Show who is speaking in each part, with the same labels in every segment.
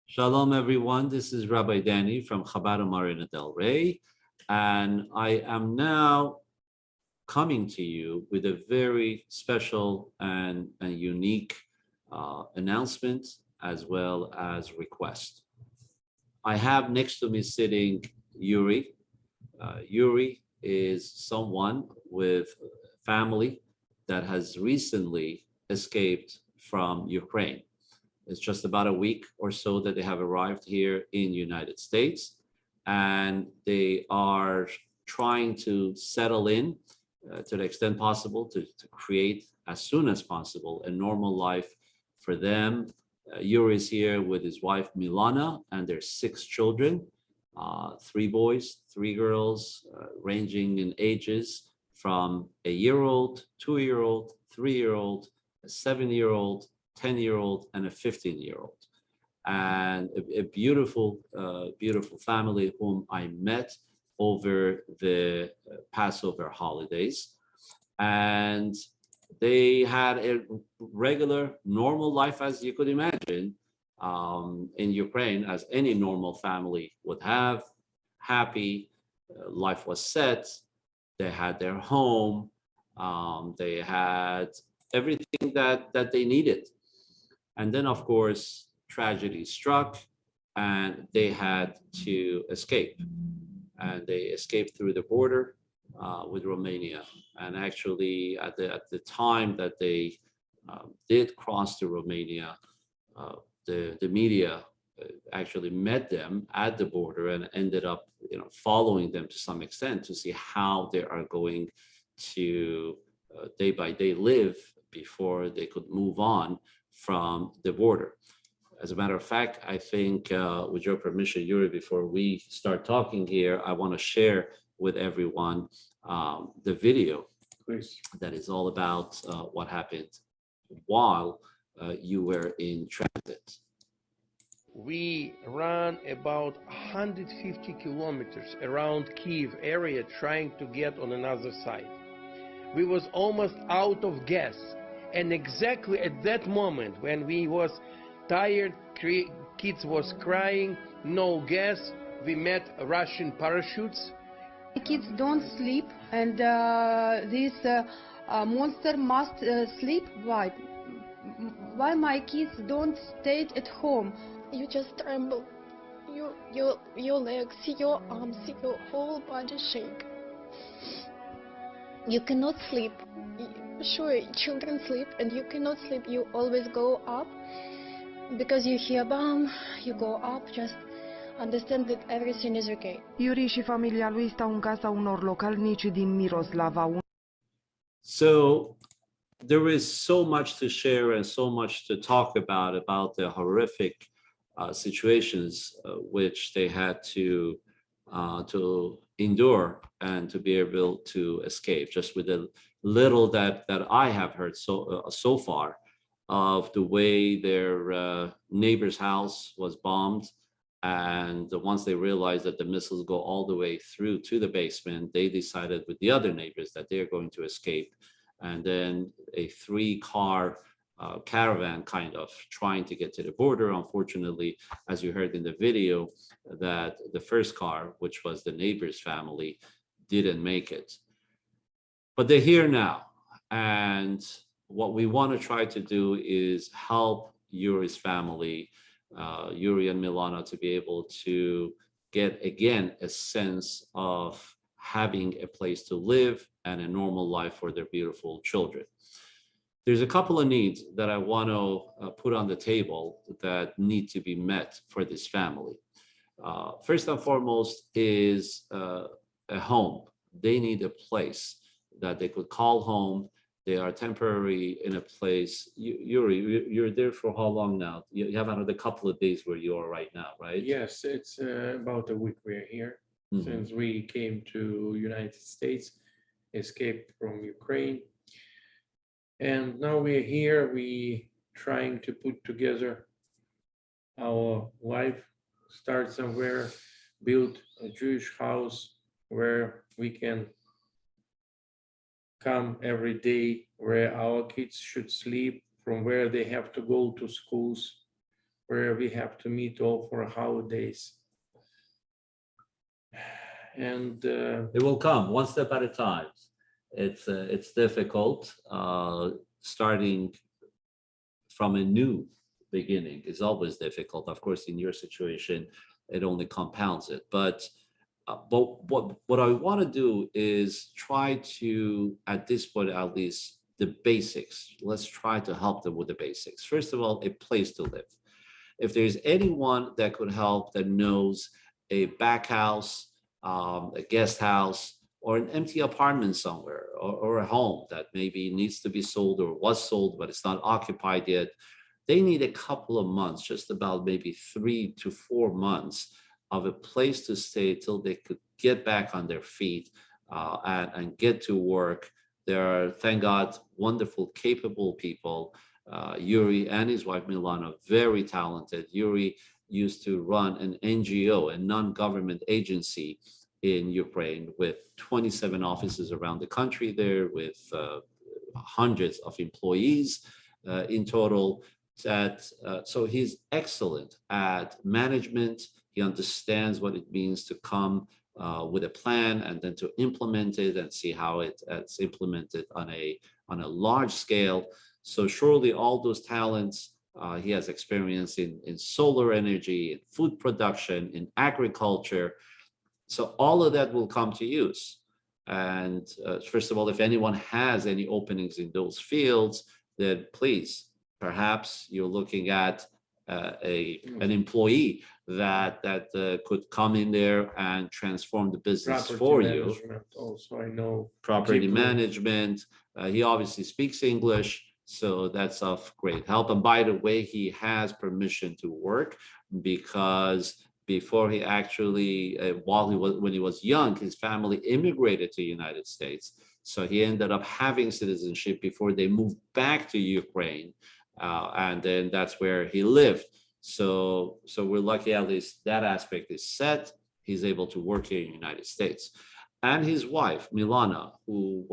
Speaker 1: Shalom, everyone. This is Rabbi Danny from Chabad Marina Del Rey, and I am now coming to you with a very special and unique announcement as well as request. I have next to me sitting Yuri. Yuri is someone with family that has recently escaped from Ukraine. It's just about a week or so that they have arrived here in the United States, and they are trying to settle in to the extent possible to create as soon as possible a normal life for them. Yuri is here with his wife Milana and their 6 children, 3 boys, 3 girls, ranging in ages from a year-old, 2-year-old, 3-year-old, a 7-year-old, 10-year-old, and a 15-year-old, and a beautiful, beautiful family whom I met over the Passover holidays. And they had a regular, normal life, as you could imagine, in Ukraine, as any normal family would have. Happy, life was set. They had their home. They had everything that they needed. And then, of course, tragedy struck and they had to escape. And they escaped through the border with Romania. And actually, at the time that they did cross to Romania, the media actually met them at the border and ended up, following them to some extent to see how they are going to day by day live before they could move on from the border. As a matter of fact, I think, with your permission, Yuri, before we start talking here, I want to share with everyone the video.
Speaker 2: Please.
Speaker 1: That is all about what happened while you were in transit.
Speaker 2: We ran about 150 kilometers around Kiev area trying to get on another side. We was almost out of gas, and exactly at that moment when we was tired, kids was crying, no gas, we met Russian parachutes.
Speaker 3: The kids don't sleep, and this monster must sleep. Why? Why my kids don't stay at home?
Speaker 4: You just tremble. Your legs, your arms, your whole body shake. You cannot sleep. Sure, children sleep, and you cannot sleep. You always go up because you hear bomb. You go up, just understand that everything is okay.
Speaker 5: Yuri și familia lui stau în casa unor localnici din Miroslava.
Speaker 1: So there is so much to share and so much to talk about the horrific situations which they had to endure and to be able to escape. Just with the little that I have heard so far of the way their neighbor's house was bombed, and once they realized that the missiles go all the way through to the basement, they decided with the other neighbors that they're going to escape. And then a 3-car caravan kind of trying to get to the border. Unfortunately, as you heard in the video, that the first car, which was the neighbor's family, didn't make it. But they're here now. And what we want to try to do is help Yuri's family, Yuriy and Milana, to be able to get, again, a sense of having a place to live and a normal life for their beautiful children. There's a couple of needs that I want to put on the table that need to be met for this family. First and foremost is a home. They need a place that they could call home. They are temporary in a place. Yuri, you're there for how long now? You have another couple of days where you are right now, right?
Speaker 2: Yes, it's about a week we're here. Since we came to United States, escaped from Ukraine. And now we're here, we trying to put together our life, start somewhere, build a Jewish house where we can come every day, where our kids should sleep, from where they have to go to schools. where we have to meet all for holidays. And
Speaker 1: It will come one step at a time. It's difficult. Starting from a new beginning is always difficult. Of course, in your situation, it only compounds it. But what I want to do is try to, at this point at least, the basics. Let's try to help them with the basics. First of all, a place to live. If there's anyone that could help that knows a back house, a guest house, or an empty apartment somewhere, or a home that maybe needs to be sold or was sold, but it's not occupied yet, they need a couple of months, just about maybe 3 to 4 months of a place to stay till they could get back on their feet and get to work. There are, thank God, wonderful, capable people. Yuriy and his wife Milana, very talented. Yuriy used to run an NGO, a non-government agency in Ukraine, with 27 offices around the country there, with hundreds of employees in total. So he's excellent at management. He understands what it means to come with a plan and then to implement it and see how it's implemented on a large scale. So surely all those talents, he has experience in solar energy, in food production, in agriculture. So all of that will come to use. And first of all, if anyone has any openings in those fields, then please, perhaps you're looking at an employee that could come in there and transform the business for you.
Speaker 2: Also, I know
Speaker 1: Property management. He obviously speaks English, so that's of great help. And by the way, he has permission to work, because before he actually, when he was young, his family immigrated to the United States. So he ended up having citizenship before they moved back to Ukraine. And then that's where he lived. So we're lucky, at least that aspect is set. He's able to work here in the United States. And his wife, Milana, who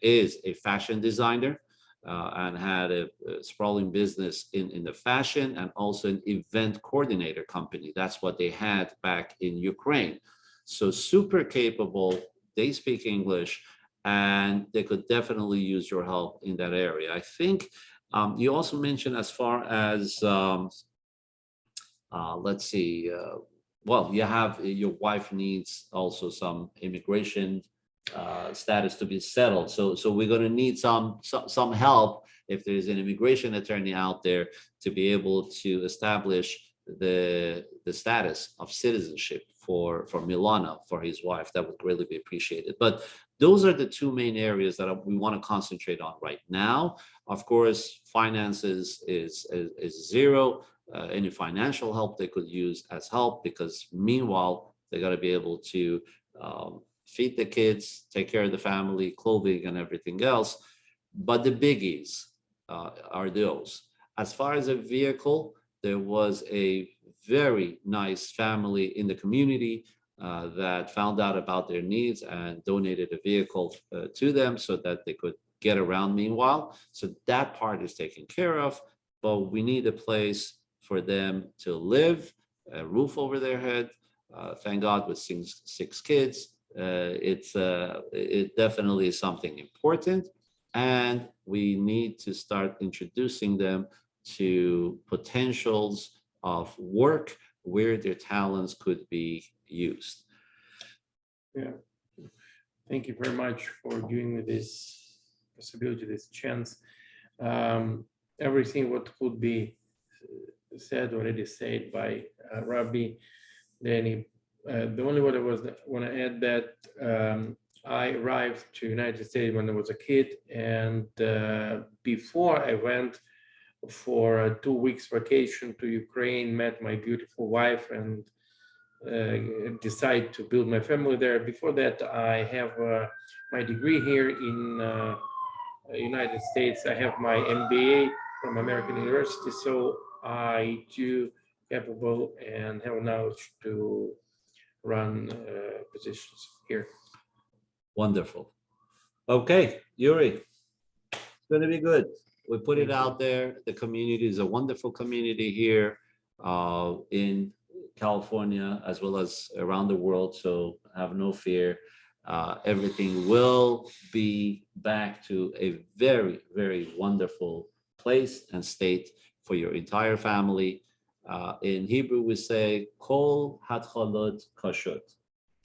Speaker 1: is a fashion designer and had a sprawling business in the fashion, and also an event coordinator company. That's what they had back in Ukraine. So super capable. They speak English, and they could definitely use your help in that area. I think you also mentioned, as far as, let's see, well, your wife needs also some immigration status to be settled. So we're going to need some help, if there's an immigration attorney out there, to be able to establish the status of citizenship for Milana, for his wife. That would really be appreciated. But those are the two main areas that we want to concentrate on right now. Of course, finances is zero. Any financial help they could use as help, because meanwhile, they got to be able to feed the kids, take care of the family, clothing, and everything else. But the biggies are those. As far as a vehicle, there was a very nice family in the community that found out about their needs and donated a vehicle to them so that they could get around meanwhile. So that part is taken care of, but we need a place for them to live, a roof over their head. Thank God, with six kids, it definitely is something important, and we need to start introducing them to potentials of work where their talents could be used.
Speaker 2: Yeah, thank you very much for giving me this possibility, this chance. Everything what could be said already said by Rabbi Danny. The only what I want to add that I arrived to United States when I was a kid, and before I went for a 2 weeks vacation to Ukraine, met my beautiful wife, and decided to build my family there. Before that, I have my degree here in United States. I have my MBA from American University, so I do capable and have knowledge to run positions here.
Speaker 1: Wonderful. Okay, Yuriy, it's going to be good. we put it
Speaker 2: Thank you.
Speaker 1: out there. The community is a wonderful community here in California as well as around the world. So have no fear. Everything will be back to a very, very wonderful place and state for your entire family. In Hebrew, we say, Kol hatchalot kashut,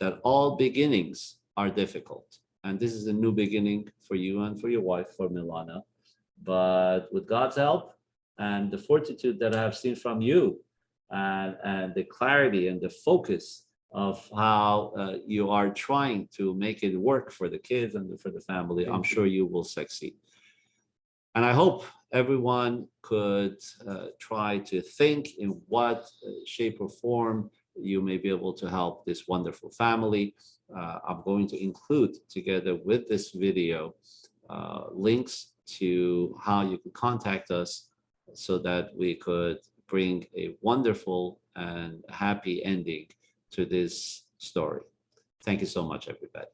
Speaker 1: that all beginnings are difficult. And this is a new beginning for you and for your wife, for Milana. But with God's help and the fortitude that I have seen from you, and the clarity and the focus of how you are trying to make it work for the kids and for the family, I'm sure you will succeed. And I hope everyone could try to think in what shape or form you may be able to help this wonderful family. I'm going to include, together with this video, links to how you can contact us so that we could bring a wonderful and happy ending to this story. Thank you so much, everybody.